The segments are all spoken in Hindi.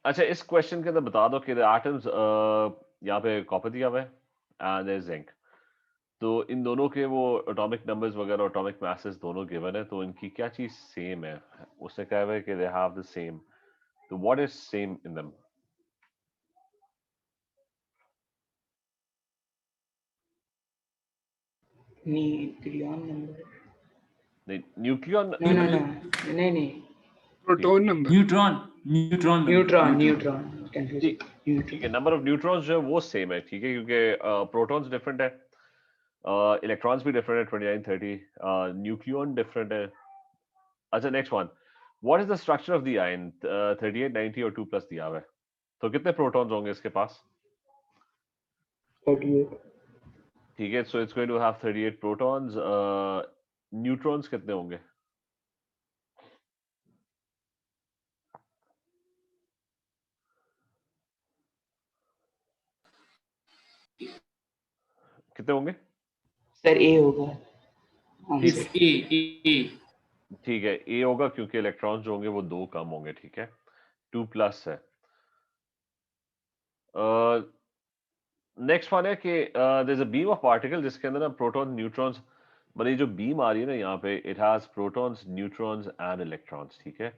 अच्छा इस क्वेश्चन के अंदर बता दो कि एटम्स यहाँ पे कॉपर दिया हुआ है एंड जिंक, तो इन दोनों के वो एटॉमिक नंबर्स वगैरह एटॉमिक मासेस दोनों गिवन है, तो इनकी क्या चीज सेम है? उसने कहा हुआ है कि दे हैव द सेम, तो what is same in them? Nucleon number. नहीं न्यूक्लियन नो नो नो, नहीं नहीं, proton number, neutron neutron neutron neutron ठीक कंफ्यूजन, ठीक है, न्यूट्रॉन। नंबर ऑफ न्यूट्रॉन्स जो है वो सेम है, ठीक है, क्योंकि प्रोटॉन्स डिफरेंट है, इलेक्ट्रॉन्स भी डिफरेंट है 29 30, न्यूक्लियन डिफरेंट है। अच्छा next one, what is the structure of the ion? 38 90 और 2 प्लस दिया हुआ है, तो कितने प्रोटॉन्स होंगे इसके पास? 38। ठीक है, so it's going to have 38 protons. Neutrons कितने होंगे? कितने होंगे? सर ए होगा ठीक आंसर। है ए ठीक है, ए होगा क्योंकि इलेक्ट्रॉन्स जो होंगे वो 2 कम होंगे, ठीक है, 2 प्लस है। नेक्स्ट वन है कि there is a beam of particle जिसके अंदर ना प्रोटॉन न्यूट्रॉन्स, मतलब ये जो बीम आ रही है ना यहाँ पे, it has protons neutrons and electrons, ठीक है।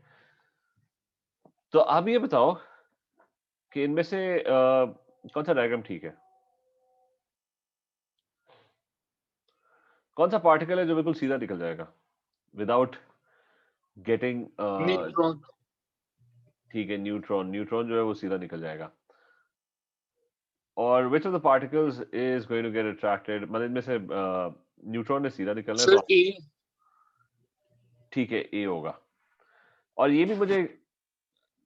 तो आप ये बताओ कि इनमें से कौन सा डायग्राम ठीक है? कौन सा पार्टिकल है जो बिल्कुल सीधा निकल जाएगा विदाउट गेटिंग? न्यूट्रॉन, ठीक है, न्यूट्रॉन, न्यूट्रॉन जो है वो सीधा निकल जाएगा। और which of the particles is going to get attracted, मतलब इनमें से न्यूट्रॉन ने सीधा निकलना है, सर तो ए, ठीक है ए होगा। और ये भी मुझे,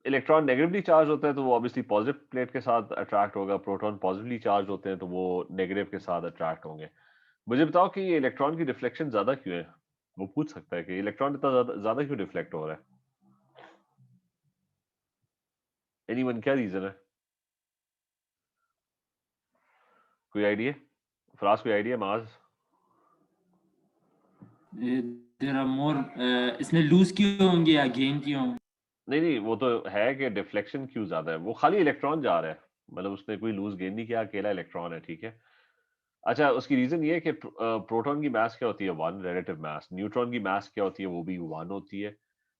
इलेक्ट्रॉन नेगेटिवली चार्ज होता है तो वो ऑब्वियसली पॉजिटिव प्लेट के साथ अट्रैक्ट होगा, प्रोटॉन पॉजिटिवली चार्ज होते हैं तो वो नेगेटिव के साथ अट्रैक्ट होंगे। मुझे बताओ कि ये इलेक्ट्रॉन की रिफ्लेक्शन ज्यादा क्यों है? वो पूछ सकता है कि इलेक्ट्रॉन इतना ज्यादा क्यों रिफ्लेक्ट हो रहा है? एनीवन, क्या रीजन है? कोई आइडिया? फराज कोई आइडिया? माज? देयर आर मोर, इसने लूज किए होंगे या गेन किए होंगे। नहीं नहीं, वो तो है कि डिफ्लेक्शन क्यों ज्यादा है, वो खाली इलेक्ट्रॉन जा रहा है, मतलब उसने कोई लूज गेन नहीं किया, अकेला इलेक्ट्रॉन है, ठीक है। अच्छा उसकी रीजन ये है कि प्रोटॉन की मास क्या होती है? 1 रिलेटिव मास। न्यूट्रॉन की मास क्या होती है? वो भी 1 होती है।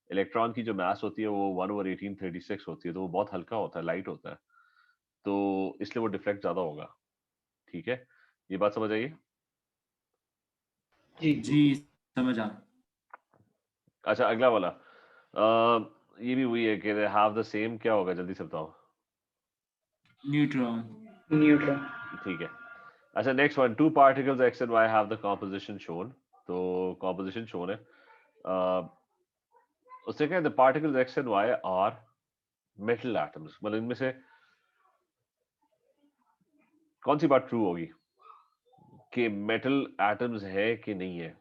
इलेक्ट्रॉन की जो मास होती है वो 1/1836 होती है, तो वो बहुत हल्का होता है, लाइट होता है, तो इसलिए वो डिफ्लेक्ट ज्यादा होगा, ठीक है। ये बात समझ आइए? जी जी समझ आ। अच्छा अगला वाला, ये भी वही है कि दे हैव द सेम, क्या होगा जल्दी से बताओ? Neutron neutron. ठीक है। अच्छा next one, two particles X and Y have the composition shown, तो कॉम्पोजिशन शोन है, अ, उससे क्या है, the particles X and Y are metal atoms, मतलब इनमें से कौन सी बात ट्रू होगी कि मेटल एटम्स है कि नहीं है?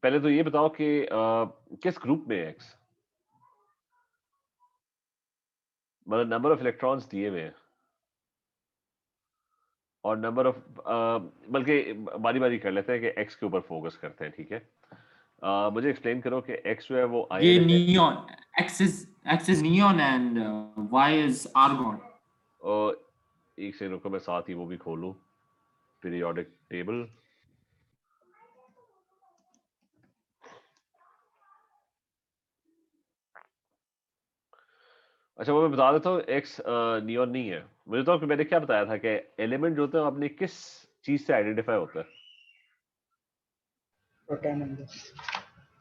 पहले तो ये बताओ कि किस ग्रुप में है एक्स, मतलब नंबर ऑफ इलेक्ट्रॉन्स दिए हुए हैं और नंबर ऑफ, बल्कि बारी बारी कर लेते हैं कि एक्स के ऊपर फोकस करते हैं, ठीक है। मुझे एक्सप्लेन करो कि एक्स जो है वो ये आयन है, neon, X is neon and Y is argon. और एक सेकंड रुको, मैं साथ ही वो भी खोलूं, पीरियोडिक टेबल। अच्छा वो मैं बता देता हूँ, एक्स नियॉन नहीं है। मुझे तो मैंने क्या बताया था कि एलिमेंट जो होते हैं अपनी किस चीज से आइडेंटिफाई होता है? Proton number.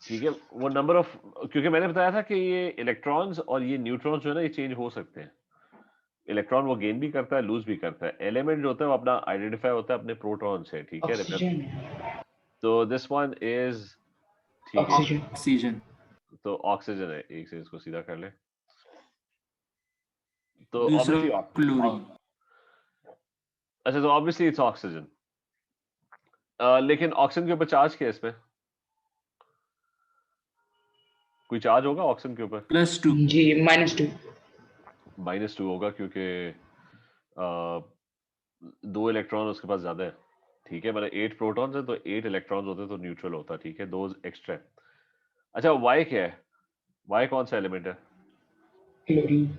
ठीक है, वो नंबर ऑफ, क्योंकि मैंने बताया था कि ये इलेक्ट्रॉन्स और ये न्यूट्रॉन्स जो है ना ये चेंज हो सकते हैं, इलेक्ट्रॉन वो गेन भी करता है, लूज भी करता है। एलिमेंट जो होता है वो अपना आइडेंटिफाई होता है अपने प्रोटॉन से, ठीक है। ऑक्सीजन। तो दिस वन इज, ठीक है, ऑक्सीजन। ऑक्सीजन। तो ऑक्सीजन है, एक से इसको सीधा कर ले, तो दूसरा ऑब्वियसली क्लोरीन। अच्छा तो ऑब्वियसली इट्स ऑक्सीजन। लेकिन ऑक्सीजन के ऊपर चार्ज क्या है इसमें? कोई चार्ज होगा ऑक्सीजन के ऊपर? +2। जी -2। -2 होगा क्योंकि 2 इलेक्ट्रॉन उसके पास ज्यादा है, ठीक है, मतलब 8 प्रोटॉन्स है तो 8 इलेक्ट्रॉन्स होते तो न्यूट्रल होता, ठीक है, 2 एक्स्ट्रा है। अच्छा वाई क्या है? वाई कौन सा एलिमेंट है? क्लोरीन।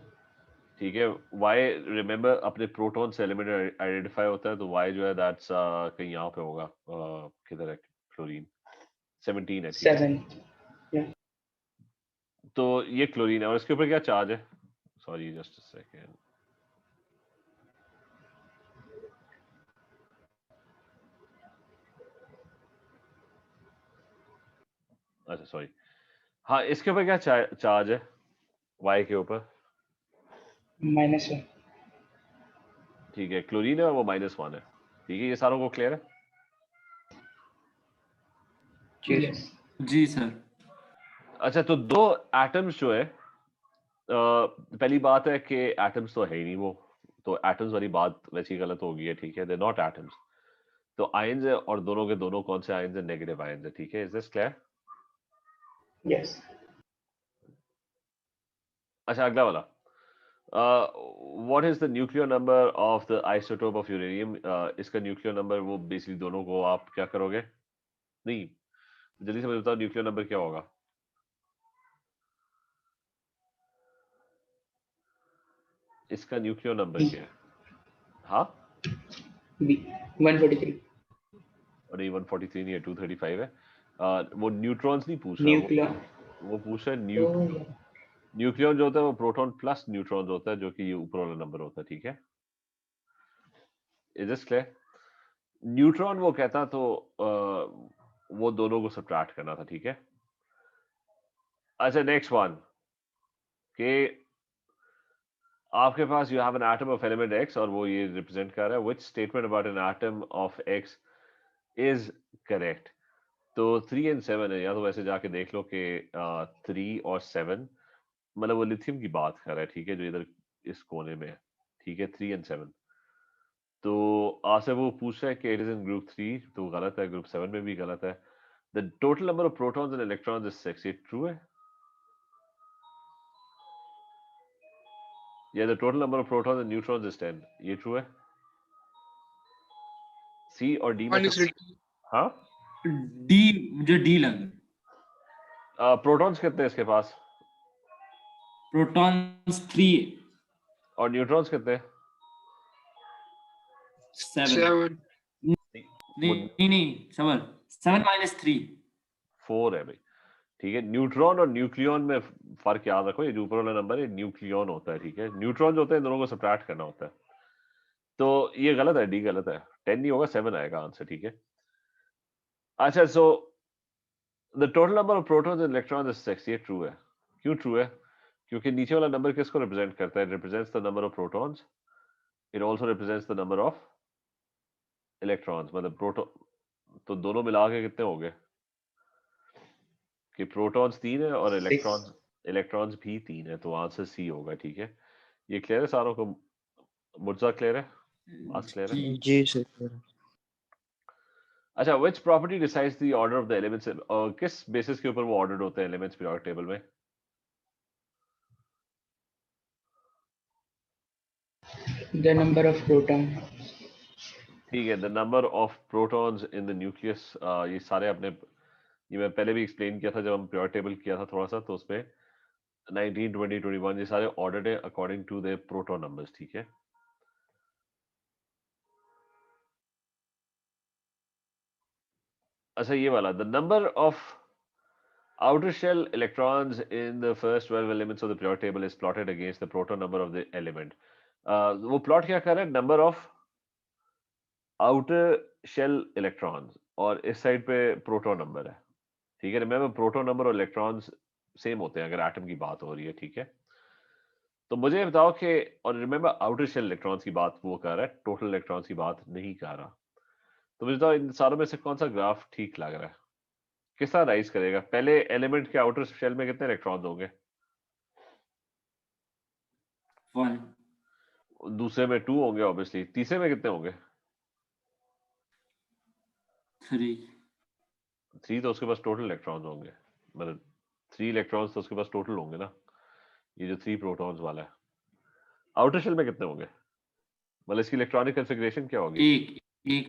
ठीक है। वाई रिमेंबर अपने प्रोटॉन से एलिमेंट आइडेंटिफाई होता है, तो वाई जो है दैट्स कहीं यहाँ पे होगा, किधर है क्लोरीन, 17 है, ठीक है। 7. Yeah. तो ये क्लोरीन है और इसके ऊपर क्या चार्ज है, सॉरी जस्ट अ सेकेंड, अच्छा सॉरी, हाँ इसके ऊपर क्या चार्ज है वाई के ऊपर, -1. ठीक है, क्लोरीन है और वो -1 है, ठीक है, ये सारों को क्लियर है। Yes. जी सर। अच्छा तो दो एटम्स जो है, पहली बात है कि एटम्स तो है ही नहीं वो, तो एटम्स वाली बात वैसी गलत हो गई है, ठीक है, दे नॉट एटम्स, तो आयंस है और दोनों के दोनों कौन से आयंस है, नेगेटिव आयंस है, ठीक है, इज दिस क्लियर। Yes. अच्छा अगला वाला, what is the nuclear number of the isotope of uranium, इसका न्यूक्लियर नंबर, वो बेसिकली दोनों को आप क्या करोगे, नहीं जल्दी से मुझे बताओ न्यूक्लियर नंबर क्या होगा, इसका न्यूक्लियर नंबर क्या है, हाँ B. 143. और ये 143 नहीं है, 235 है, वो न्यूट्रॉन्स नहीं पूछ रहा, Nuclear. वो पूछ रहा है Oh, yeah. न्यूक्लियन जो होता है वो प्रोटॉन प्लस न्यूट्रॉन होता है, जो कि ये ऊपर वाला नंबर होता है, ठीक है, इज दिस क्लियर। न्यूट्रॉन वो कहता तो वो दोनों को सब्ट्रैक्ट करना था, ठीक है। अच्छा नेक्स्ट वन, कि आपके पास you have an atom of element x और वो ये रिप्रेजेंट कर रहा है, which statement about an atom of x is correct. तो 3 और 7 है, या तो वैसे जाके देख लो कि 3 और 7 मतलब वो लिथियम की बात कर रहा है, ठीक है, जो इधर इस कोने में है, ठीक है, 3 और 7। तो आपसे वो पूछ रहा है कि इट इज इन ग्रुप 3, तो गलत है, ग्रुप 7 में भी गलत है। The total number of protons and electrons is 6, ये ट्रू है, या the total number of protons and neutrons is 10, ये ट्रू है, सी और डी में One is से, written. हाँ डी, मुझे डी लगा। प्रोटॉन्स कितने हैं इसके पास प्रोटॉन्स 3, और न्यूट्रॉन्स कितने हैं? 7। 7. वो नहीं नहीं, 7 -3। 4 है भाई, ठीक है। न्यूट्रॉन और न्यूक्लियन में फर्क याद रखो, ये जो ऊपर वाला नंबर है न्यूक्लियन होता है, ठीक है, न्यूट्रॉन जो होते हैं दोनों को सब्ट्रैक्ट करना होता है, तो ये गलत है, डी गलत है, 10 नहीं होगा, 7 आएगा आंसर, ठीक है। अच्छा so the total number of protons and electrons is 6, ये ट्रू है, क्यों ट्रू है, क्योंकि नीचे वाला नंबर किसको रिप्रेजेंट करता है, it represents the number of protons, it also represents the number of electrons, मतलब प्रोटॉन, तो दोनों मिला के कितने हो गए, कि प्रोटॉन्स 3 है और 6. इलेक्ट्रॉन्स भी 3 है, तो आंसर सी होगा, ठीक है। ये क्लियर है सारों को, मुर्जा क्लियर है, मास क्लियर है। जी जी सर। अच्छा which property decides the order of the elements, किस बेसिस के ऊपर वो ऑर्डर्ड होते हैं एलिमेंट्स पीरियोडिक टेबल में, The number of proton. ठीक है, the number of protons in the nucleus, ये सारे अपने, ये मैं पहले भी एक्सप्लेन किया था जब हम पीरियोडिक टेबल किया था थोड़ा सा, तो उसमें 19, 20, 21 ये सारे ऑर्डर्ड है according to their proton numbers, ठीक है। अच्छा ये वाला, the number of outer shell electrons in the first 12 elements of the periodic table is plotted against the proton number of the element, वो प्लॉट क्या कर रहा है, number of outer shell electrons और इस साइड पे प्रोटॉन नंबर है, ठीक है। रिमेंबर प्रोटॉन नंबर और इलेक्ट्रॉन्स सेम होते हैं अगर एटम की बात हो रही है, ठीक है। तो मुझे ये बताओ कि, और रिमेंबर आउटर शेल इलेक्ट्रॉन्स की बात वो कर रहा है, टोटल इलेक्ट्रॉन्स की बात नहीं कर रहा, तो मुझे बताओ इन सारों में से कौन सा ग्राफ ठीक लग रहा है, किस तरह राइज करेगा, पहले एलिमेंट के आउटर शेल में कितने इलेक्ट्रॉन्स होंगे, 1, दूसरे में 2 होंगे ऑब्वियसली, तीसरे में कितने होंगे, 3। 3, तो उसके पास टोटल इलेक्ट्रॉन्स होंगे, मतलब 3 इलेक्ट्रॉन्स तो उसके पास टोटल होंगे ना, ये जो 3 प्रोटॉन्स वाला है। आउटर शेल में कितने होंगे, मतलब इसकी इलेक्ट्रॉनिक कॉन्फ़िगरेशन क्या होगी, एक एक ठीक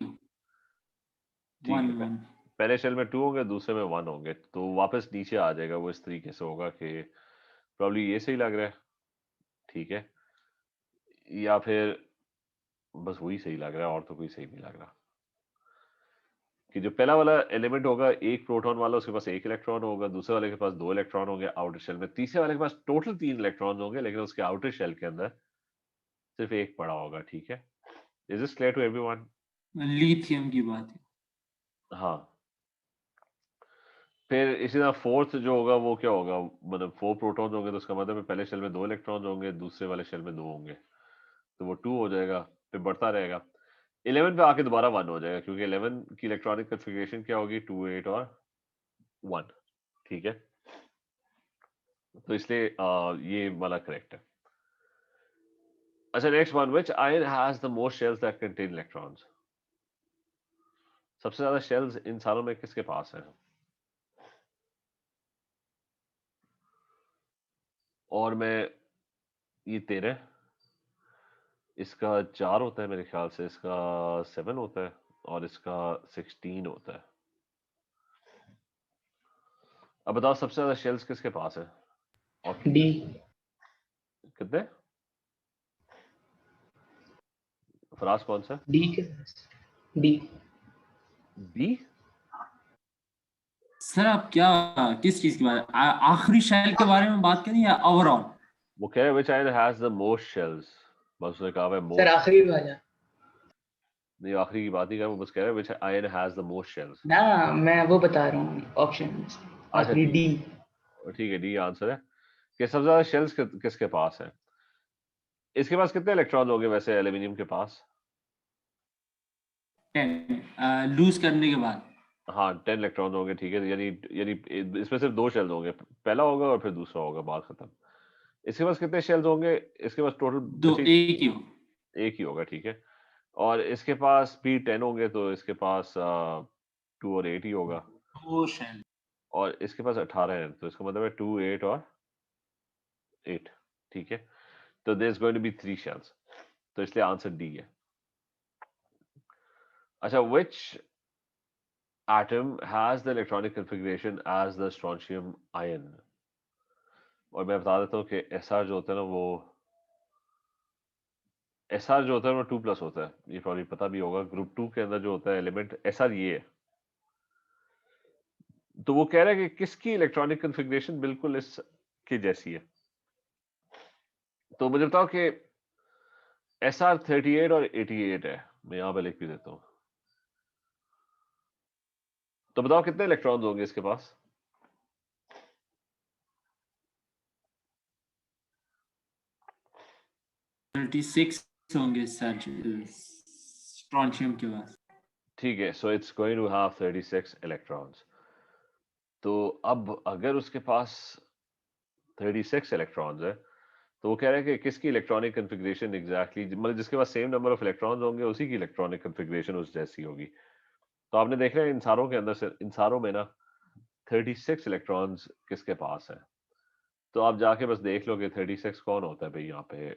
1 है, 1। पहले शेल में 2 होंगे, दूसरे में 1 होंगे, तो वापस नीचे आ जाएगा, वो इस तरीके से होगा कि प्रॉब्ली ये सही लग रहा है, ठीक है। या फिर बस वही सही लग रहा है और तो कोई सही नहीं लग रहा कि जो पहला वाला एलिमेंट होगा एक प्रोटॉन वाला, उसके पास एक इलेक्ट्रॉन होगा, दूसरे वाले के पास दो इलेक्ट्रॉन होंगे आउटर शेल में, तीसरे वाले के पास टोटल तीन इलेक्ट्रॉन होंगे लेकिन उसके आउटर शेल के अंदर सिर्फ एक पड़ा होगा। ठीक है, is this clear to everyone? Lithium की बात है। हाँ, फिर इसी तरह फोर्थ जो होगा वो क्या होगा, मतलब फोर प्रोटॉन होंगे तो उसका मतलब है पहले शेल में दो इलेक्ट्रॉन होंगे, दूसरे वाले शेल में दो होंगे, तो वो टू हो जाएगा, फिर बढ़ता रहेगा। 11 पे आके दोबारा वन हो जाएगा क्योंकि 11 की इलेक्ट्रॉनिक कन्फिग्रेशन क्या होगी, 2 8 और 1। ठीक है, तो इसलिए ये वाला करेक्ट है। अच्छा, next one, which ion has the most shells that contain electrons? सबसे ज्यादा शेल्स इन सारों में किसके पास हैं? और मैं ये 13, इसका 4 होता है मेरे ख्याल से, इसका 7 होता है और इसका 16 होता है। अब बताओ सबसे ज्यादा शेल्स किसके पास है? और डी। कितने? फराज कौन सा? डी के पास। डी। बी? सर आप क्या किस चीज की बात, आखिरी शेल के बारे में बात करें या ओवरऑल? वो कह रहे हैं which ion has the most shells, बस उसने कहा है सर मोस्ट। आखिरी वाला। नहीं, आखिरी की बात नहीं कर रहा, वो बस कह रहे हैं which ion has the most shells. ना, मैं वो बता रहा हूँ ऑप्शन। अच्छा आखिरी डी। ठीक है, डी आंसर है कि सबसे ज्यादा शेल्स किसके पास है। इसके पास कितने इलेक्ट्रॉन होंगे वैसे एल्यूमिनियम के पास? 10 लूज करने के बाद। हाँ, 10 इलेक्ट्रॉन होंगे। ठीक है, यानी यानी इसमें सिर्फ दो शेल्स होंगे, पहला होगा और फिर दूसरा होगा, बात खत्म। इसके पास कितने शेल्स होंगे? इसके पास टोटल दो, एक ही हो। एक ही होगा। ठीक है, और इसके पास भी 10 होंगे तो इसके पास 2 और 8 ही होगा, दो शेल। और इसके पास 18 है तो इसका मतलब है 2 8 और 8। ठीक है, तो there is going to be 3 shells, तो इसलिए आंसर डी है। अच्छा, which atom has the electronic configuration as the strontium ion? और मैं बता देता हूँ कि SR जो होता है ना, वो SR जो होता है वो 2+ होता है, ये प्रॉब्लम पता भी होगा। ग्रुप 2 के अंदर जो होता है एलिमेंट SR ये है। तो वो कह रहा है कि किसकी इलेक्ट्रॉनिक कन्फिग्रेशन बिल्कुल इसकी जैसी है। तो मुझे बताओ कि SR 38 और 88 है, मैं यहाँ पे लिख भी देता हूँ। तो बताओ कितने इलेक्ट्रॉन्स होंगे इसके पास? 36 होंगे सर स्ट्रॉन्शियम के पास। ठीक है, so it's going to have 36 electrons. तो अब अगर उसके पास 36 इलेक्ट्रॉन्स है तो वो कह रहा है कि किसकी इलेक्ट्रॉनिक कन्फिग्रेशन एग्जैक्टली, मतलब जिसके पास सेम नंबर ऑफ इलेक्ट्रॉन्स होंगे उसी की इलेक्ट्रॉनिक कन्फिग्रेशन उस जैसी होगी। तो आपने देखा है इन सारों के अंदर से, इन सारों में ना 36 इलेक्ट्रॉन्स किसके पास है। तो आप जाके बस देख लो कि 36 कौन होता है भाई, यहाँ पे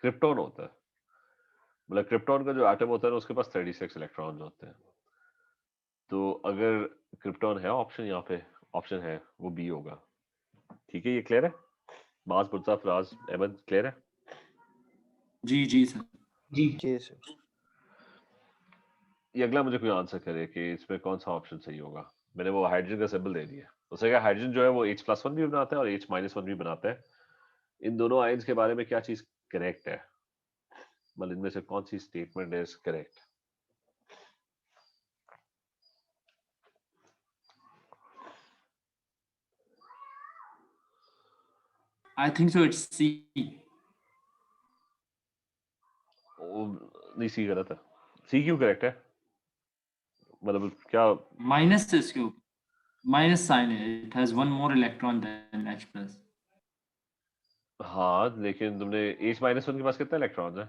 क्रिप्टॉन होता है। मतलब क्रिप्टॉन का जो एटम होता है ना उसके पास 36 इलेक्ट्रॉन्स होते हैं। तो अगर क्रिप्टॉन है ऑप्शन, यहाँ पे ऑप्शन है, वो बी होगा। ठीक है, ये क्लियर है? मास बुर्जा फराज अहमद क्लियर है? जी जी सर। जी। जी सर। ये अगला मुझे कोई आंसर करे कि इसमें कौन सा ऑप्शन सही होगा। मैंने वो हाइड्रोजन का सिंबल दे दिया, उसे क्या हाइड्रोजन जो है वो H+1 भी बनाता है और H-1 भी बनाता है। इन दोनों आयंस के बारे में क्या चीज करेक्ट है, मतलब इनमें से कौन सी statement is correct? I think so it's c. नहीं, सी गलत है। सी क्यों करेक्ट है, मतलब क्या? माइनस है इसके ऊपर, माइनस साइन है। It has one more electron then H+। हाँ, लेकिन तुमने H-1 के पास कितने इलेक्ट्रॉन है,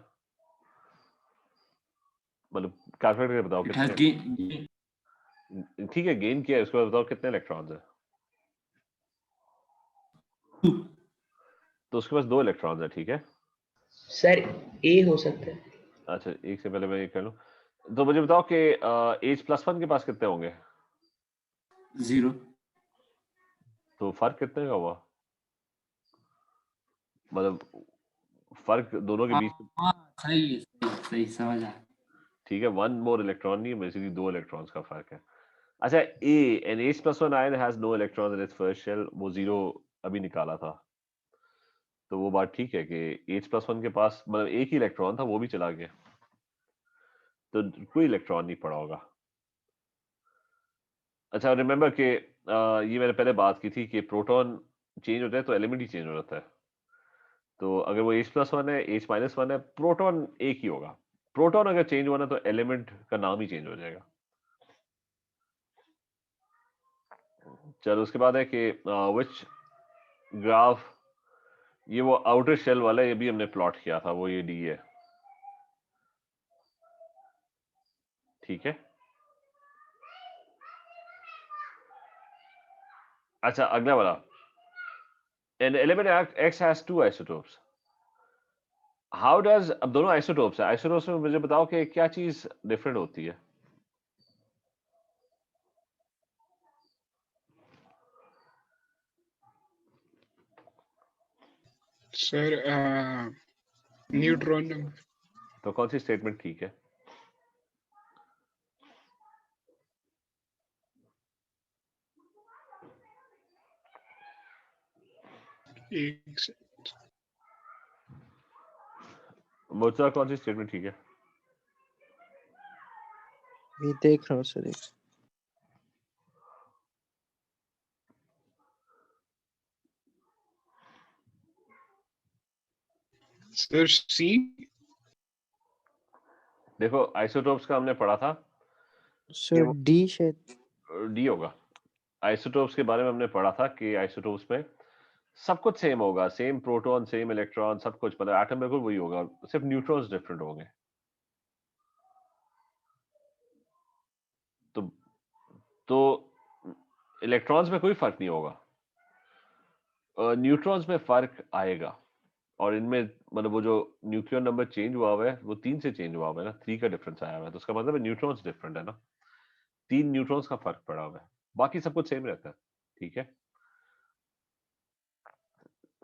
मतलब कैलकुलेट करके बताओ इट हैज कितने। गेन। ठीक है, गेन किया है, उसके बाद बताओ कितने इलेक्ट्रॉन है। तो उसके पास 2 इलेक्ट्रॉन है। ठीक है, सर ए हो सकता है। अच्छा एक से पहले मैं ये कर लूं, तो मुझे बताओ कि H+1 के पास कितने होंगे, 0। तो फर्क कितने का हुआ, मतलब फर्क दोनों के बीच में, हाँ सही है, सही समझ आया। ठीक है, वन मोर इलेक्ट्रॉन नहीं, बेसिकली दो इलेक्ट्रॉन्स का फर्क है। अच्छा, a n H+1 ion has no electron in its first shell, वो जीरो अभी निकाला था, तो वो बात ठीक है कि H+1 के पास मतलब एक ही इलेक्ट्रॉन था, वो भी चला गया, तो कोई इलेक्ट्रॉन नहीं पड़ा होगा। अच्छा, रिमेंबर कि ये मैंने पहले बात की थी कि प्रोटॉन चेंज होता है तो एलिमेंट ही चेंज हो जाता है। तो अगर वो H+1 है, H-1 है, प्रोटॉन एक ही होगा। प्रोटॉन अगर चेंज हुआ ना तो एलिमेंट का नाम ही चेंज हो जाएगा। चलो, उसके बाद है कि विच ग्राफ, ये वो आउटर शेल वाला, ये भी हमने प्लॉट किया था, वो ये डी है, ठीक है। अच्छा, अगला वाला, an element X has two isotopes, how does, अब दोनों आइसोटोप्स है, आइसोटोप्स में मुझे बताओ कि क्या चीज डिफरेंट होती है। Sir neutron number. तो कौन सी स्टेटमेंट ठीक है? एक से मुझे कौन सी स्टेटमेंट ठीक है? ये देख रहा हूँ सर एक। सर सी। देखो, आइसोटोप्स का हमने पढ़ा था सर डी शायद। डी होगा। आइसोटोप्स के बारे में हमने पढ़ा था कि आइसोटोप्स में सब कुछ सेम होगा, सेम प्रोटॉन, सेम इलेक्ट्रॉन, सब कुछ, मतलब एटम बिल्कुल वही होगा, सिर्फ न्यूट्रॉन्स डिफरेंट होंगे। तो इलेक्ट्रॉन्स में कोई फर्क नहीं होगा, न्यूट्रॉन्स में फर्क आएगा। और इनमें मतलब वो जो न्यूक्लियर नंबर चेंज हुआ है वो 3 से चेंज हुआ है ना, 3 का डिफरेंस आया हुआ है, तो उसका मतलब है न्यूट्रॉन्स डिफरेंट है ना, 3 न्यूट्रॉन्स का फर्क पड़ा हुआ है, बाकी सब कुछ सेम रहता है, ठीक है।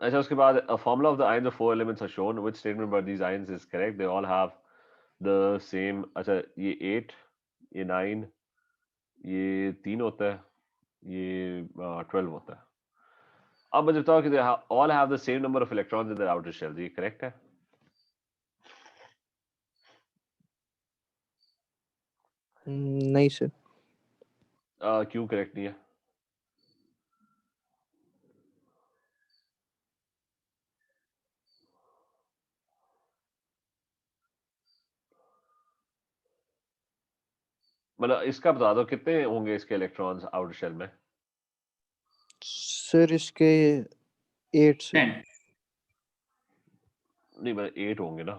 अच्छा, उसके बाद a formula of the ions of 4 elements are shown, which statement about these ions is correct, they all have the same। अच्छा, ये 8, ये 9, ये 3 होता है, ये 12 होता है। अब मुझे बताओ कि they all have the same number of electrons in their outer shell, ये करेक्ट है? नहीं सर। क्यों करेक्ट नहीं है? मतलब इसका बता दो कितने होंगे इसके इलेक्ट्रॉन्स आउटर शेल में? सर इसके 8 से। 10। नहीं, मतलब 8 होंगे ना,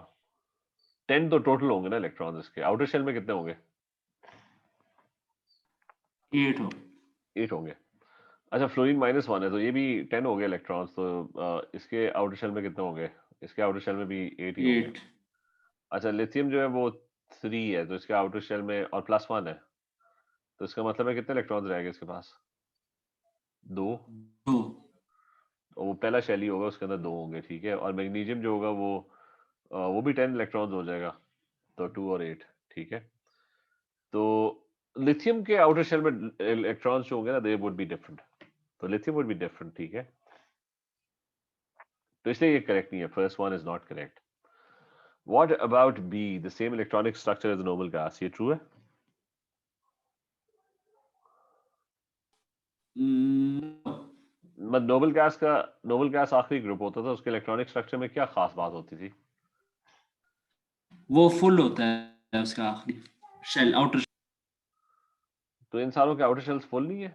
10 तो टोटल होंगे ना इलेक्ट्रॉन्स इसके, आउटर शेल में कितने होंगे? 8 हो। 8 होंगे। अच्छा, फ्लोरीन -1 है तो ये भी 10 हो गए इलेक्ट्रॉन्स, तो इसके आउटर शेल में कितने होंगे? इसके आउटर शेल में भी 8 ही होंगे। 8। अच्छा, लिथियम जो है वो 3 है, तो इसके आउटर शेल में और +1 है, तो इसका मतलब है कितने इलेक्ट्रॉन्स रहेंगे इसके पास? 2। 2। और वो पहला शेल ही होगा, उसके अंदर 2 होंगे, ठीक है। और मैग्नीशियम जो होगा वो भी 10 इलेक्ट्रॉन्स हो जाएगा, तो 2 और 8, ठीक है। तो लिथियम के आउटर शेल में इलेक्ट्रॉन्स जो होंगे ना, दे वुड बी डिफरेंट, तो लिथियम वुड बी डिफरेंट, ठीक है। तो इसलिए ये करेक्ट नहीं है, first one is not correct. What about B, the same electronic structure as noble gas, ये ट्रू है? मतलब नोबल गैस आखिरी ग्रुप होता था, उसके इलेक्ट्रॉनिक स्ट्रक्चर में क्या खास बात होती थी? वो फुल होता है उसका आखिरी शेल, आउटर। तो इन सारों के आउटर शेल्स फुल नहीं है,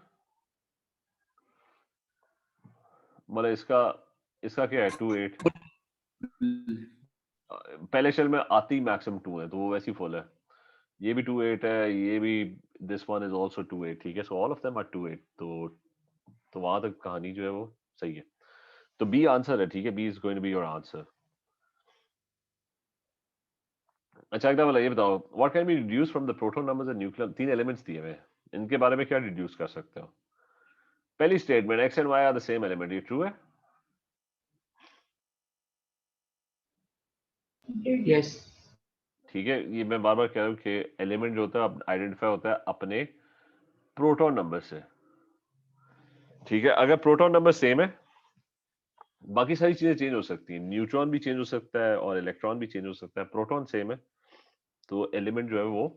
मतलब इसका क्या है, 2 8, पहले शेल में आती मैक्सिमम 2 है, तो वो वैसी फुल है। ये भी 2 8 है, ये भी, दिस वन इज आल्सो 2 8, ठीक है। So all of them are 2 8, तो वहां तक कहानी जो है वो सही है, तो बी आंसर है, ठीक है, B is going to be your answer. अच्छा, अगला वाला ये बताओ, what can be deduce from the proton numbers and nuclear, 3 elements दिए हुए हैं, इनके बारे में क्या डिड्यूस कर सकते हो? पहली statement, X and Y are the same element, ये ट्रू है? यस ठीक है, ये मैं बार बार कह रहा हूँ कि एलिमेंट जो होता है आइडेंटिफाई होता है अपने प्रोटॉन नंबर से। ठीक है, अगर प्रोटॉन नंबर सेम है, बाकी सारी चीजें चेंज हो सकती हैं, न्यूट्रॉन भी चेंज हो सकता है और इलेक्ट्रॉन भी चेंज हो सकता है। प्रोटॉन सेम है तो एलिमेंट जो है वो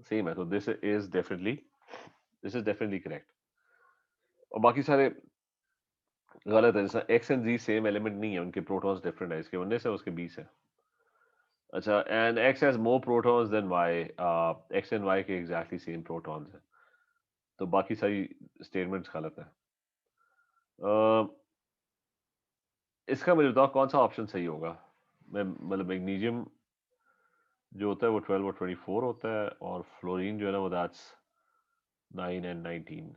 सेम है, तो दिस इज डेफिनेटली करेक्ट। और बाकी सारे गलत है, जैसा X and Z same element नहीं है, उनके प्रोटॉन्स डिफरेंट है, इसके 19 है उसके 20 है। अच्छा, and X has more protons than Y, X and Y के एग्जैक्टली सेम प्रोटॉन्स हैं, तो बाकी सारी स्टेटमेंट्स गलत है। इसका मुझे बताओ कौन सा ऑप्शन सही होगा। मैं मतलब मैग्नीशियम जो होता है वो 12 और 24 होता है, और फ्लोरीन जो है ना वो दैट्स 9 एंड 19।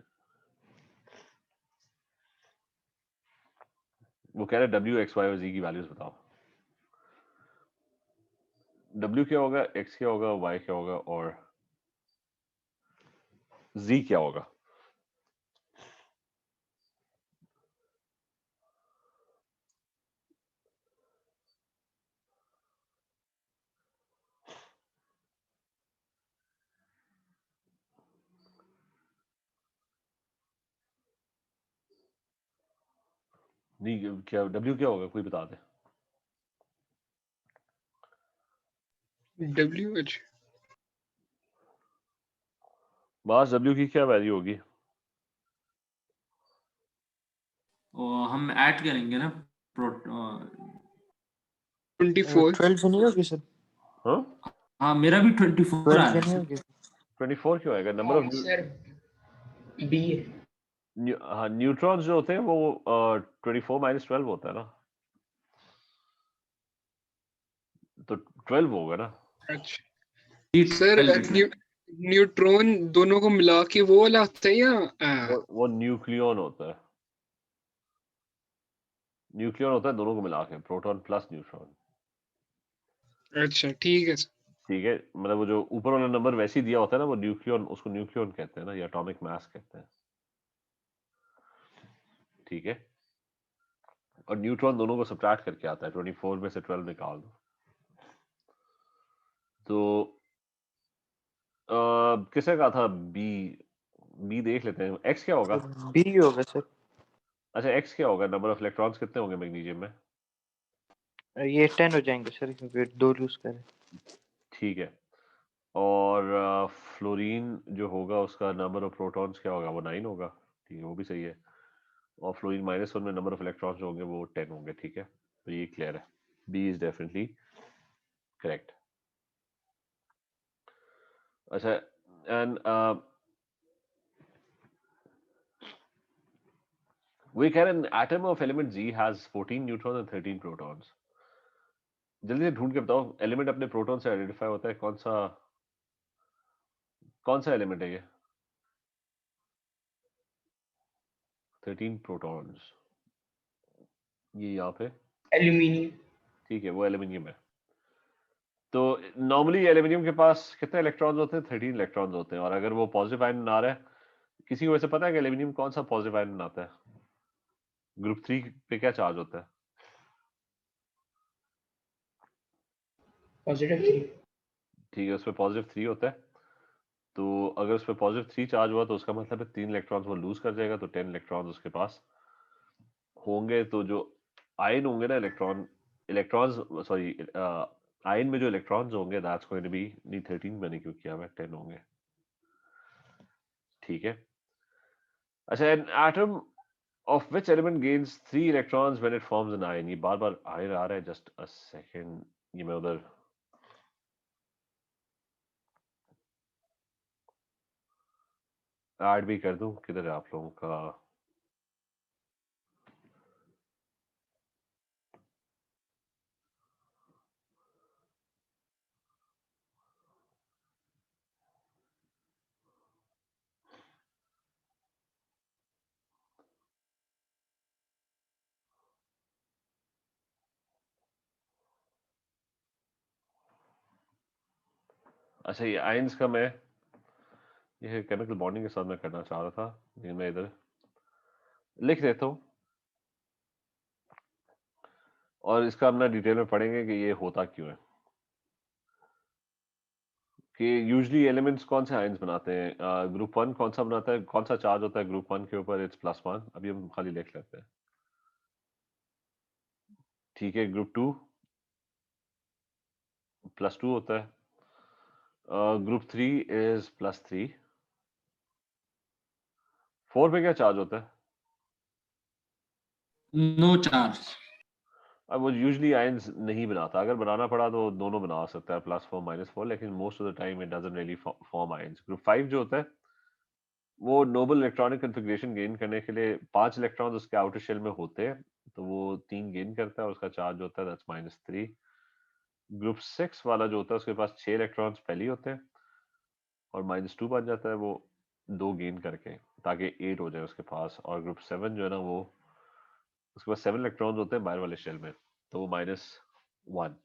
वो कह रहे हैं डब्ल्यू एक्स वाई और जी की वैल्यूज बताओ। डब्ल्यू क्या होगा, एक्स क्या होगा, वाई क्या होगा और जी क्या होगा। नहीं, क्या डब्ल्यू क्या होगा, कोई बता दे। WH मास डब्ल्यू की क्या वैल्यू होगी। और हम ऐड करेंगे ना प्रोट 24 12 नहीं होगी सर? हाँ, हाँ मेरा भी 24 आ 12 रहा है नहीं सर। होगी? 24 क्यों आएगा, नंबर ऑफ सर बी है। हाँ, न्यूट्रॉन्स जो होते हैं वो 24 माइनस 12 होता है ना, तो 12 होगा ना। अच्छा जी सर 12 न्यूट्रॉन दोनों को मिला के वो वाला आता है या वो न्यूक्लियन होता है, न्यूक्लियन होता है दोनों को मिला के, प्रोटॉन प्लस न्यूट्रॉन। अच्छा ठीक है सर। ठीक है, मतलब वो जो ऊपर वाला नंबर वैसे ही दिया होता है ना, वो न्यूक्लियन, उसको न्यूक्लियन कहते हैं ना, या एटॉमिक मास कहते हैं। ठीक है, और न्यूट्रॉन दोनों को सब्ट्रैक्ट करके आता है, 24 में से 12 निकाल दो। तो किसने कहा था बी, बी देख लेते हैं, एक्स क्या होगा। बी होगा सर। अच्छा, एक्स क्या होगा, नंबर ऑफ इलेक्ट्रॉन्स कितने होंगे मैग्नीशियम में। ये 10 हो जाएंगे सर, क्योंकि 2 लूज करें। ठीक है, और फ्लोरीन जो होगा उसका नंबर ऑफ प्रोटॉन्स क्या होगा, वो 9 होगा। ठीक है, वो भी सही है। और फ्लोरीन -1 में नंबर ऑफ इलेक्ट्रॉन्स जो होंगे वो 10 होंगे। ठीक है, तो ये क्लियर है, बी इज डेफिनेटली करेक्ट। अच्छा, and we can an atom of element Z has 14 neutrons and 13 protons. जल्दी से ढूंढ के बताओ, एलिमेंट अपने प्रोटॉन से आइडेंटिफाई होता है, कौन सा एलिमेंट है ये। 13 प्रोटॉन्स, ये यहाँ पे। एल्यूमिनियम। ठीक है, वो एल्यूमिनियम है। तो नॉर्मली एल्यूमिनियम के पास कितने इलेक्ट्रॉन्स होते हैं, 13 इलेक्ट्रॉन्स होते हैं। और अगर वो पॉजिटिव आयन आ रहा है, किसी को वैसे पता है कि एल्यूमिनियम कौन सा पॉजिटिव आयन आता है, ग्रुप 3 पे क्या चार्ज होता है। पॉजिटिव 3। ठीक है, उसमें पॉजिटिव 3 होता है। तो अगर उस पर पॉजिटिव 3 चार्ज हुआ तो उसका मतलब है 3 इलेक्ट्रॉन्स वो लूज कर जाएगा, तो 10 इलेक्ट्रॉन्स उसके पास होंगे। तो जो आयन होंगे ना, इलेक्ट्रॉन्स सॉरी आयन में जो इलेक्ट्रॉन्स होंगे दैट्स गोइंग टू बी, नहीं 13 मैंने क्यों किया, मैं 10 होंगे। ठीक है, अच्छा, N atom of which element gains 3 electrons when it forms an ion. ये बार बार आयन आ रहा है, जस्ट अ सेकंड, ये मैं उधर ऐड भी कर दूं, किधर है आप लोगों का। अच्छा, ये आयंस का मैं, ये केमिकल बॉन्डिंग के साथ मैं करना चाह रहा था, लेकिन मैं इधर लिख देता हूँ। और इसका हम ना डिटेल में पढ़ेंगे कि ये होता क्यों है, कि यूजुअली एलिमेंट्स कौन से आयंस बनाते हैं। ग्रुप वन कौन सा बनाता है, कौन सा चार्ज होता है ग्रुप वन के ऊपर, इट्स +1। अभी हम खाली लिख लेते हैं, ठीक है। ग्रुप टू +2 होता है। Group three is +3। 4 पे क्या चार्ज होता है? No charge. अब वो यूजुअली आयंस नहीं बनाता, अगर बनाना पड़ा तो दोनों बना सकता है, +4 -4, लेकिन most of the time it doesn't really form ions. Group 5 जो होता है वो नोबल इलेक्ट्रॉनिक कन्फिग्रेशन गेन करने के लिए 5 इलेक्ट्रॉन उसके आउटर शेल में होते हैं, तो वो 3 गेन करता है और उसका चार्ज होता है दैट्स -3। ग्रुप 6 वाला जो होता है उसके पास 6 इलेक्ट्रॉन्स पहले ही होते हैं और -2 बन जाता है वो 2 गेन करके, ताकि 8 हो जाए उसके पास। और ग्रुप 7 जो है ना वो उसके पास 7 इलेक्ट्रॉन्स होते हैं बाहर वाले शेल में, तो वो -1।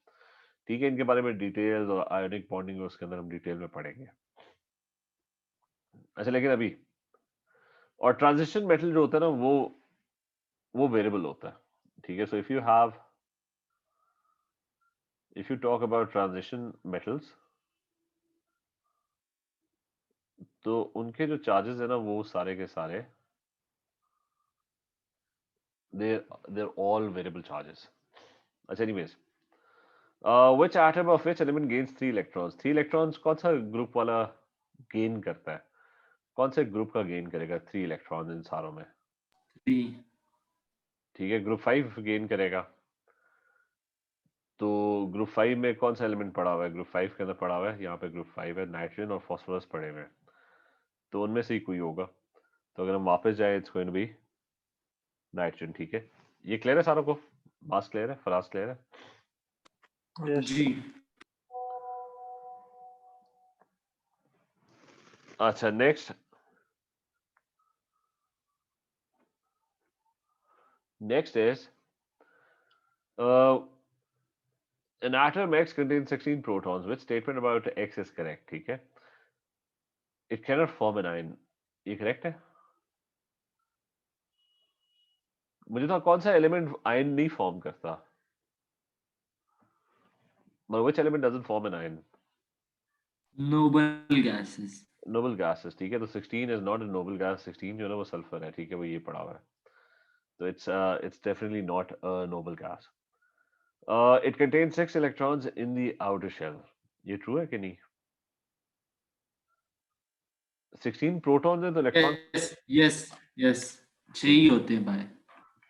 ठीक है, इनके बारे में डिटेल्स और आयोनिक बॉन्डिंग उसके अंदर हम डिटेल में पढ़ेंगे। अच्छा, लेकिन अभी और ट्रांजिशन मेटल जो होता है ना वो वेरिएबल होता है, ठीक है। So if you talk about transition metals, तो उनके जो चार्जेस है ना वो सारे के सारे they're all variable charges। अच्छा, anyways, which atom of which element gains 3 electrons? 3 electrons कौन सा ग्रुप वाला गेन करता है, कौन से ग्रुप का गेन करेगा 3 इलेक्ट्रॉन इन सारों में? 3. ठीक है, ग्रुप 5 गेन करेगा। तो ग्रुप 5 में कौन सा एलिमेंट पड़ा हुआ है? ग्रुप 5 के अंदर पड़ा हुआ है, यहाँ पे ग्रुप 5 है, नाइट्रोजन और फास्फोरस पड़े हुए हैं, तो उनमें से ही कोई होगा। तो अगर हम वापस जाए it's going to be nitrogen. ठीक है, ये क्लियर है सारों को? मास क्लियर है? फराज क्लियर है? Yes, G. अच्छा, next is uh, an atom X contains 16 protons. Which statement about X is correct? ठीक है, it cannot form an ion, ये correct है? मुझे तो कौन सा एलिमेंट आयन नहीं फॉर्म करता, मतलब which element doesn't form an ion? Noble gases. Noble gases, ठीक है। तो 16 is not a noble gas, 16 जो है ना वो सल्फर है, ठीक है, वो ये पड़ा हुआ है, तो it's definitely not a noble gas. It contains 6 electrons in the outer shell, ये ट्रू है कि नहीं? 16 प्रोटॉन्स है तो इलेक्ट्रॉन, Yes, yes, yes. 6 ही होते हैं भाई.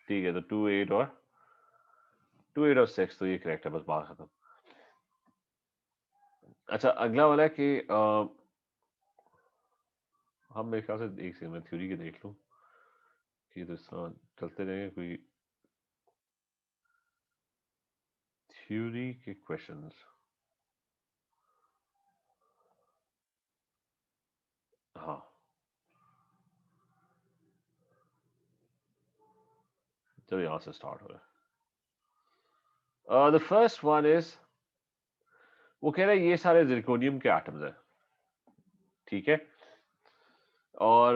ठीक है, तो 2 8 और 6, तो ये करेक्ट है, बस बात खत्म। अच्छा, अगला वाला है कि हम मेरे ख्याल से एक सेकंड में थ्योरी के देख लूं कि तो इस तरह चलते रहेंगे, कोई थ्योरी के क्वेश्चंस। हाँ, चलो यहाँ से स्टार्ट हो रहा है। द फर्स्ट वन इज, वो कह रहा है ये सारे जिरकोनियम के एटम्स हैं, ठीक है। और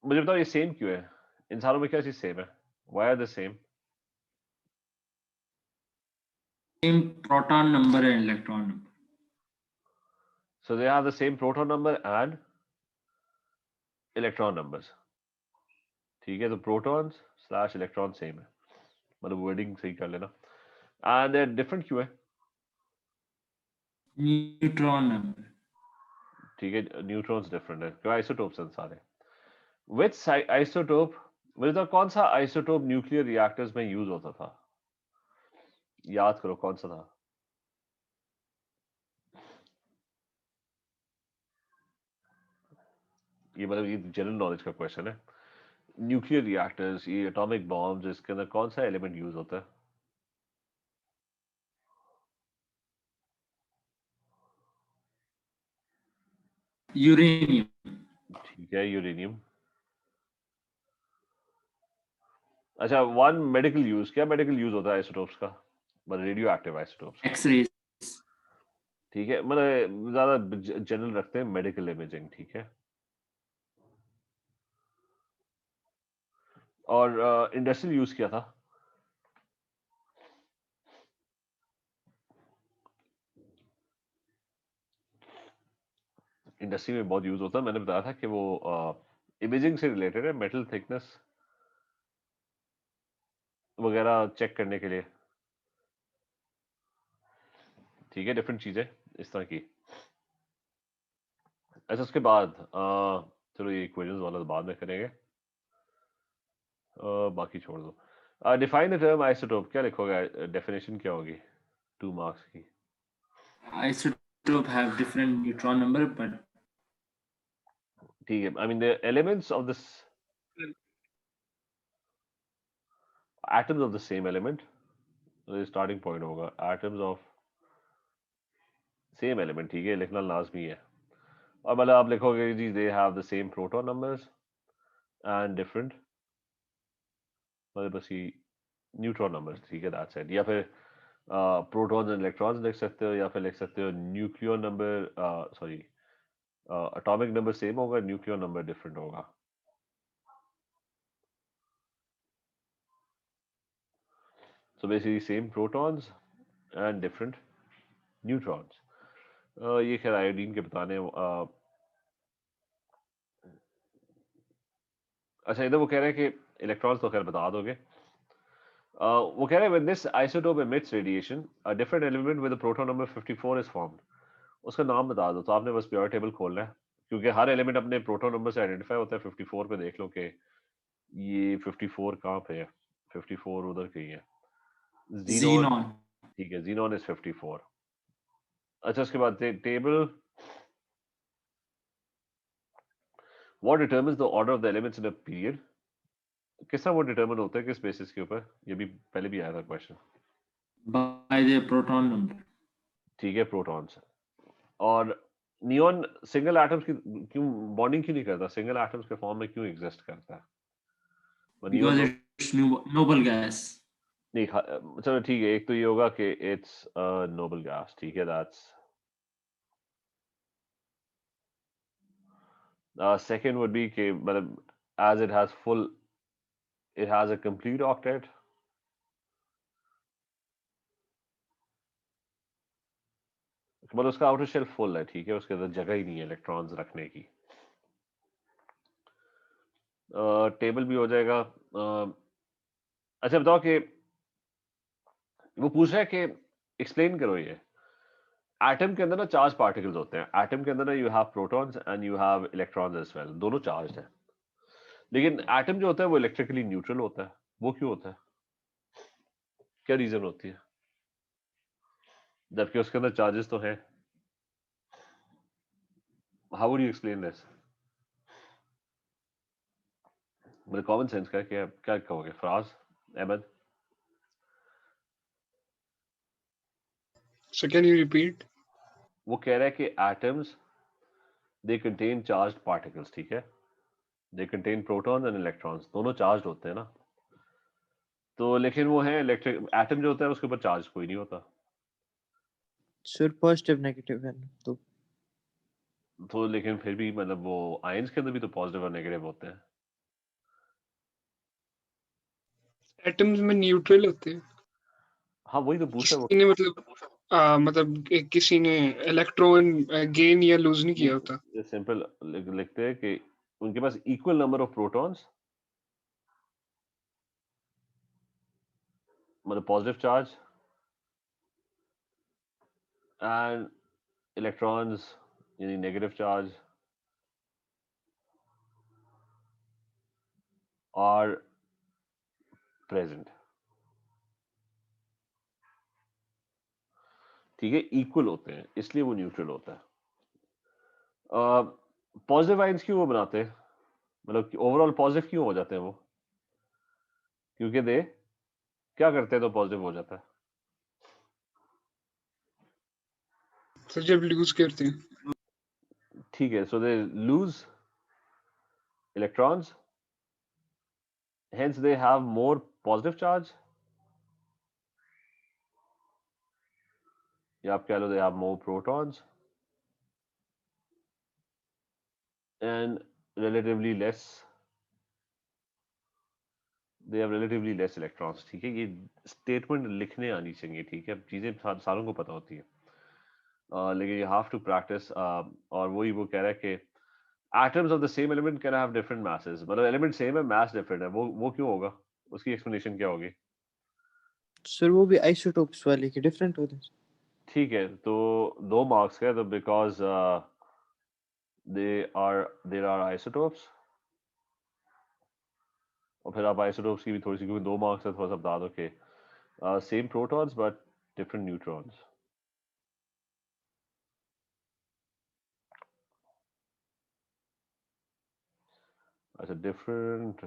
मुझे बताओ ये सेम क्यों है, इन सारों में क्या चीज सेम है? Why are the same? Same proton number and electron number. So they have the same proton number and electron numbers, ठीक है। तो प्रोटॉन्स स्लैश इलेक्ट्रॉन सेम है, मतलब वर्डिंग सही कर लेना। एंड दे डिफरेंट क्यों है? Neutron number. ठीक है, न्यूट्रॉन्स डिफरेंट है, क्यों? आइसोटोप्स हैं सारे। विच आइसोटोप, मुझे तो कौन सा आइसोटोप न्यूक्लियर रिएक्टर्स में यूज होता था? याद करो कौन सा था? ये मतलब ये जनरल नॉलेज का क्वेश्चन है। न्यूक्लियर रिएक्टर्स, ये एटॉमिक बॉम्ब्स, इसके अंदर कौन सा एलिमेंट यूज होता है? Uranium. ठीक है, यूरेनियम। अच्छा, वन मेडिकल यूज, क्या मेडिकल यूज होता है आइसोटोप्स का, मतलब रेडियो एक्टिव आइसोटोप्स का? X-rays. ठीक है, मतलब ज्यादा जनरल रखते हैं मेडिकल इमेजिंग, ठीक है। और इंडस्ट्रियल यूज किया था? इंडस्ट्री में बहुत यूज होता है। मैंने बताया था कि वो इमेजिंग से रिलेटेड है, मेटल थिकनेस वगैरह चेक करने के लिए, ठीक है, डिफरेंट चीजें इस तरह की। अच्छा उसके बाद चलो ये इक्वेशंस वाला तो बाद में करेंगे, बाकी छोड़ दो। डिफाइन द टर्म आइसोटोप, क्या लिखोगे, डेफिनेशन क्या होगी 2 मार्क्स की? Isotope have different neutron number, but ठीक है, I mean the elements of this atoms of the same element, starting point होगा एटम्स ऑफ सेम एलिमेंट, ठीक है, लिखना लाजमी है। और मतलब आप लिखोगे जी they have the same proton numbers and different, मतलब बस ये न्यूट्रॉन नंबर्स, ठीक है, दैट्स इट। या फिर प्रोटॉन्स एंड इलेक्ट्रॉन्स लिख सकते हो, या फिर लिख सकते हो nuclear number, sorry atomic number same होगा, न्यूक्लियर नंबर डिफरेंट होगा। So basically same protons and different neutrons. ये खैर आयोडीन के बताने अच्छा इधर वो कह रहे हैं कि इलेक्ट्रॉन्स तो खैर बता दोगे। वो कह रहे हैं when this isotope emits radiation a different element with a proton number 54 is formed, उसका नाम बता दो। तो आपने बस प्योर टेबल खोलना है, क्योंकि हर एलिमेंट अपने प्रोटॉन नंबर से आइडेंटिफाई होता है। 54 पे देख लो कि ये 54 कहाँ पे है, 54 उधर कहीं है, जीनॉन, xenon. ठीक है, जीनॉन इज 54। अच्छा उसके बाद table what determines the order of the elements in a period, किस तरह वो डिटरमिन होता है, किस बेसिस के ऊपर, ये भी पहले भी आया था question. By their proton number. ठीक है, प्रोटॉन्स। और नियॉन सिंगल एटम्स की क्यों बॉन्डिंग क्यों नहीं करता, सिंगल एटम्स के फॉर्म में क्यों एग्जिस्ट करता है? नियॉन Because तो it's noble gas. नहीं चलो ठीक है, एक तो ये होगा कि इट्स नोबल गैस, ठीक है, दैट्स सेकंड वुड बी कि मतलब as it has full, it has a complete octet, मतलब उसका आउटर शेल फुल है, ठीक है, उसके अंदर जगह ही नहीं है इलेक्ट्रॉन्स रखने की। टेबल भी हो जाएगा। अच्छा बताओ कि वो पूछ रहा है कि एक्सप्लेन करो ये, एटम के अंदर ना चार्ज पार्टिकल्स होते हैं, एटम के अंदर ना you have protons and you have electrons as well, दोनों चार्ज हैं। लेकिन एटम जो होता है वो इलेक्ट्रिकली न्यूट्रल होता है, वो क्यों होता है, क्या रीजन होती है, जबकि उसके अंदर चार्जेस तो हैं? How would you explain this, मतलब कॉमन सेंस का क्या क्या कहोगे Faraz, Ahmad? So can you repeat? वो कह रहा है कि atoms they contain charged particles, ठीक है, they contain protons and electrons, दोनों चार्ज होते हैं ना, तो लेकिन वो है इलेक्ट्रिक एटम जो होता है उसके ऊपर चार्ज कोई नहीं होता, सर पॉजिटिव नेगेटिव है ना, तो लेकिन फिर भी मतलब वो आयंस के अंदर भी तो पॉजिटिव और नेगेटिव होते हैं। एटम्स में न्यूट्रल होते हैं। हाँ वही तो पूछ रहा है वो। किसी ने किसी ने इलेक्ट्रॉन गेन या लूज नहीं किया होता। सिंपल लिखते हैं कि उनके पास इक्वल नंबर ऑफ प्रोटॉन्स, मतलब पॉजिटिव चार्ज, एंड इलेक्ट्रॉन्स यानी नेगेटिव चार्ज आर प्रेजेंट, ठीक है, इक्वल होते हैं इसलिए वो न्यूट्रल होता है। पॉजिटिव आयंस क्यों वो बनाते हैं, मतलब ओवरऑल पॉजिटिव क्यों हो जाते हैं वो, क्योंकि दे क्या करते हैं तो पॉजिटिव हो जाता है? सर जब लूज करते हैं। ठीक है, so they lose electrons, hence they have more positive charge, या आप कह लो they have more protons and relatively less, they have relatively less electrons, ठीक है, ये स्टेटमेंट लिखने आनी चाहिए, ठीक है, चीजें सारों को पता होती है। लेकिन you have to practice और वही वो कह रहा है कि atoms of the same element can have different masses, मतलब element same है mass different है, वो क्यों होगा, उसकी explanation क्या होगी? सर वो भी आइसोटोप्स वाले के डिफरेंट होते हैं। ठीक है, तो 2 मार्क्स है, तो because there are isotopes, और फिर आप isotopes की भी थोड़ी सी, क्योंकि 2 मार्क्स है, थोड़ा सा बता दो कि same protons but different neutrons. अच्छा, different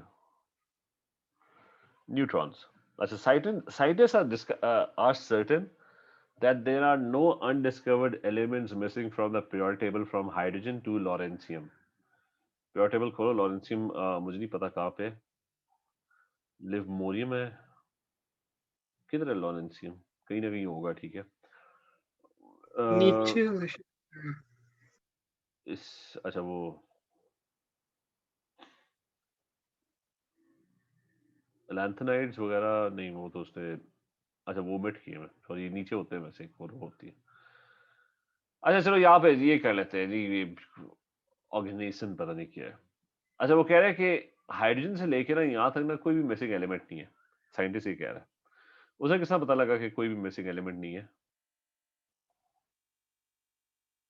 neutrons. अच्छा, scientists are certain that there are no undiscovered elements missing from the periodic table from hydrogen to lawrencium. periodic table खोलो, lawrencium मुझे नहीं पता कहाँ पे, लिवमोरियम है, किधर है lawrencium, कहीं ना कहीं होगा, ठीक है। नीचे इस अच्छा वो लैंथेनाइड्स वगैरह नहीं, वो तो उसने अच्छा वो मिट किए हैं, सॉरी नीचे होते हैं वैसे, वो होती है। अच्छा चलो यहाँ पे ये कर लेते हैं जी, ये ऑर्गेनाइजेशन पता नहीं क्या है। अच्छा, वो कह रहे हैं कि हाइड्रोजन से लेके ना यहाँ तक ना कोई भी मिसिंग एलिमेंट नहीं है, साइंटिस्ट ये कह रहा है। उसे किस पता लगा कि कोई भी मिसिंग एलिमेंट नहीं है?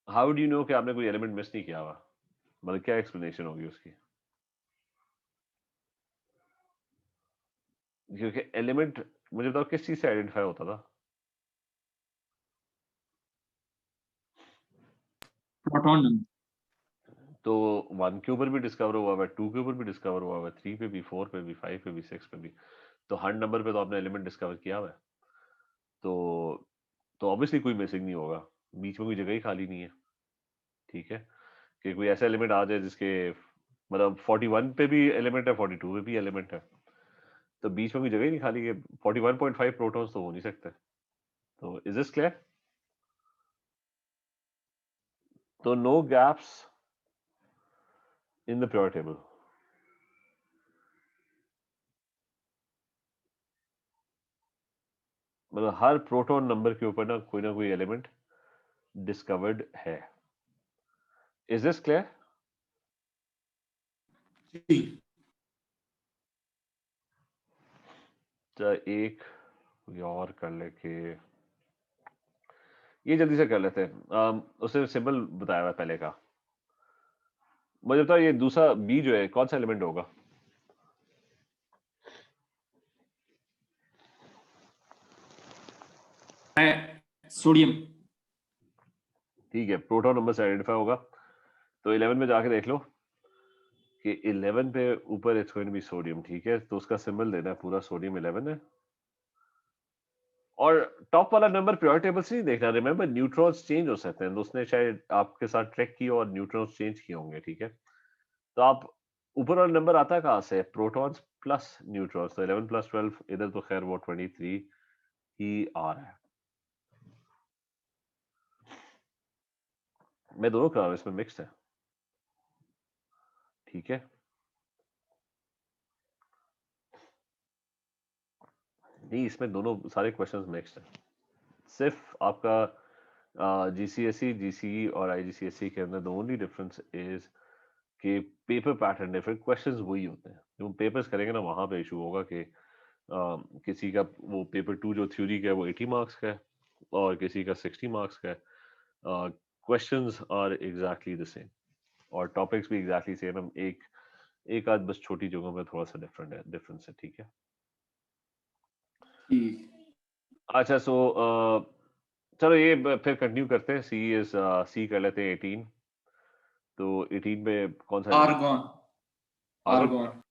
हाउ डू यू नो कि आपने कोई एलिमेंट मिस नहीं किया हुआ, मतलब क्या एक्सप्लेनेशन होगी उसकी? क्योंकि एलिमेंट मुझे बताओ किस चीज से आइडेंटिफाई होता था? Proton number. तो 1 के ऊपर भी डिस्कवर हुआ हुआ है, 2 के ऊपर भी डिस्कवर हुआ हुआ है, 3 पे भी, 4 पे भी, 5 पे भी, 6 पे भी, तो हर नंबर पे तो आपने एलिमेंट डिस्कवर किया हुआ है, तो ऑब्वियसली कोई मिसिंग नहीं होगा, बीच में कोई जगह ही खाली नहीं है, ठीक है। कि कोई ऐसा एलिमेंट आ जाए जिसके मतलब 41 पे भी एलिमेंट है, 42 पे भी एलिमेंट है, तो बीच में कोई जगह ही नहीं खाली है, 41.5 प्रोटॉन्स तो हो नहीं सकते। तो इज दिस क्लियर? तो no gaps in the periodic table. मतलब हर प्रोटॉन नंबर के ऊपर ना कोई एलिमेंट डिस्कवर्ड है। Is this clear? जी। तो एक कोई और कर ले के ये जल्दी से कर लेते हैं। उसने सिंबल बताया हुआ है पहले का, मुझे बताओ ये दूसरा बी जो है कौन सा एलिमेंट होगा? सोडियम। ठीक है, प्रोटॉन नंबर से आइडेंटिफाई होगा, तो 11 में जाके देख लो कि 11 पे ऊपर it's going to be sodium, ठीक है, तो उसका सिंबल देना है पूरा, सोडियम 11 है। और टॉप वाला नंबर periodic टेबल से नहीं देखना, रिमेंबर न्यूट्रॉन्स चेंज हो सकते हैं, तो उसने शायद आपके साथ ट्रैक किया और न्यूट्रॉन्स चेंज किए होंगे, ठीक है। तो आप ऊपर वाला नंबर आता है कहाँ से? प्रोटॉन्स प्लस न्यूट्रॉन्स, तो 11 प्लस 12 इधर तो खैर वो 23 ही आ रहा है। मैं दोनों करा रहा हूँ, इसमें मिक्स है, ठीक है। नहीं, इसमें दोनों सारे क्वेश्चंस मिक्स्ड है, सिर्फ आपका जीसीएसई, जीसीई और आईजीसीएसई के अंदर द ओनली डिफरेंस इज कि पेपर पैटर्न डिफरेंट, क्वेश्चंस वही होते हैं, जो पेपर्स करेंगे ना वहां पे इशू होगा कि किसी का वो पेपर 2 जो थ्योरी का है वो 80 मार्क्स का है और किसी का 60 मार्क्स का है। Questions are exactly the same और टॉपिक्स भी एग्जैक्टली सेम है, एक आध बस छोटी जगहों में थोड़ा सा डिफरेंस है, ठीक है। अच्छा, सो चलो ये फिर कंटिन्यू करते हैं, सी कर लेते हैं 18, तो 18 पे कौन सा एलिमेंट? आर्गन। आर्गन। आर्गन।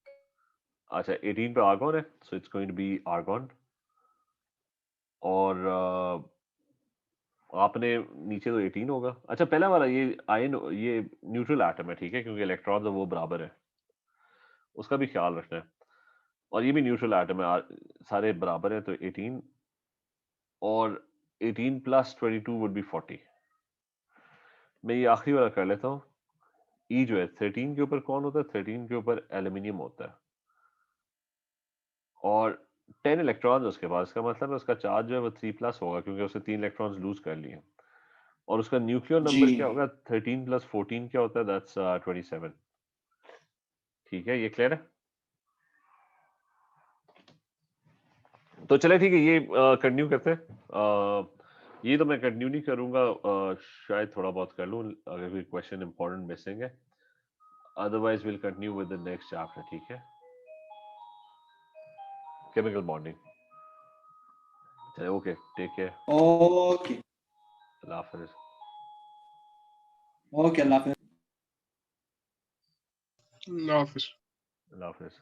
अच्छा, 18 पे आर्गन है, so it's going to be argon. और आपने नीचे तो 18 होगा। अच्छा, पहला वाला ये आयन, ये न्यूट्रल एटम है, ठीक है, क्योंकि इलेक्ट्रॉन्स वो बराबर है, उसका भी ख्याल रखना है। और ये भी न्यूट्रल एटम है, सारे बराबर है, तो 18 और 18 प्लस 22 वुड बी 40। मैं ये आखिरी वाला कर लेता हूँ। ई जो है 13 के ऊपर कौन होता है? 13 के ऊपर एल्यूमिनियम होता है और 10 इलेक्ट्रॉन्स उसके पास, इसका मतलब है उसका चार्ज जो है वो 3 प्लस होगा, क्योंकि उसने 3 इलेक्ट्रॉन्स लूज कर लिए। और उसका न्यूक्लियर नंबर जी क्या होगा? 13 + 14 क्या होता है? दैट्स 27। ठीक है, ये क्लियर है? तो चले ठीक है, ये कंटिन्यू करते हैं। ये तो मैं कंटिन्यू नहीं करूंगा, शायद थोड़ा बहुत कर लूं अगर कोई क्वेश्चन इंपॉर्टेंट मिसिंग है, otherwise will continue with the next chapter. ठीक है, केमिकल बॉन्डिंग। चले, ओके, टेक केयर, ओके अल्लाह हाफिज। ओके अल्लाह हाफिज। अल्लाह हाफिज। अल्लाह हाफिज।